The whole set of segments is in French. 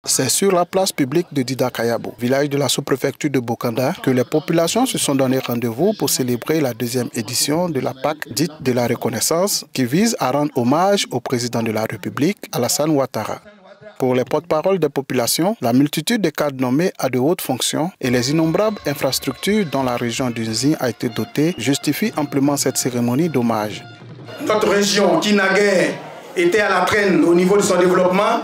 C'est sur la place publique de Dida-Kayabo, village de la sous-préfecture de Bokanda, que les populations se sont donné rendez-vous pour célébrer la deuxième édition de la Pâque dite de la reconnaissance qui vise à rendre hommage au président de la République, Alassane Ouattara. Pour les porte-paroles des populations, la multitude de cadres nommés à de hautes fonctions et les innombrables infrastructures dont la région du Nzi a été dotée justifient amplement cette cérémonie d'hommage. Notre région, qui naguère était à la traîne au niveau de son développement,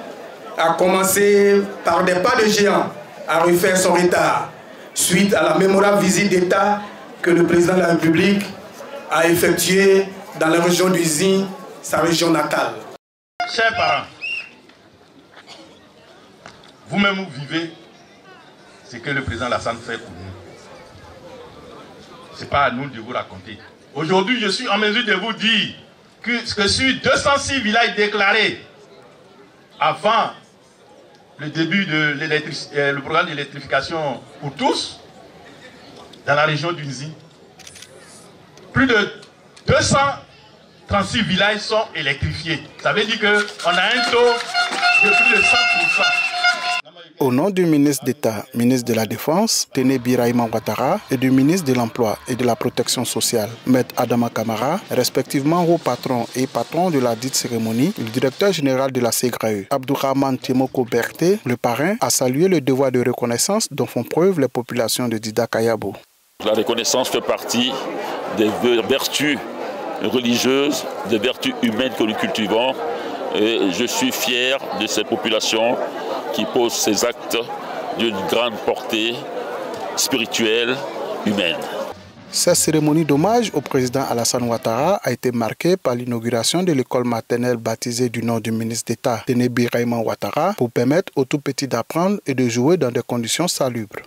a commencé par des pas de géant à refaire son retard suite à la mémorable visite d'État que le président de la République a effectuée dans la région du Nzi, sa région natale. Chers parents, vous-même vous vivez ce que le président Alassane fait pour nous. Ce n'est pas à nous de vous raconter. Aujourd'hui, je suis en mesure de vous dire que sur 206 villages déclarés avant le début de le programme d'électrification pour tous, dans la région du Nzi, plus de 236 villages sont électrifiés. Ça veut dire qu'on a un taux de plus de 100%. Au nom du ministre d'État, ministre de la Défense, Ténébi Raïma Ouattara, et du ministre de l'Emploi et de la Protection sociale, Maître Adama Kamara, respectivement haut patron et patron de la dite cérémonie, le directeur général de la SEGRAE, Abdourahmane Temoko Berté, le parrain, a salué le devoir de reconnaissance dont font preuve les populations de Dida-Kayabo. La reconnaissance fait partie des vertus religieuses, des vertus humaines que nous cultivons. Et je suis fier de ces populations qui posent ces actes d'une grande portée spirituelle, humaine. Cette cérémonie d'hommage au président Alassane Ouattara a été marquée par l'inauguration de l'école maternelle baptisée du nom du ministre d'État, Ténébi Raïma Ouattara, pour permettre aux tout-petits d'apprendre et de jouer dans des conditions salubres.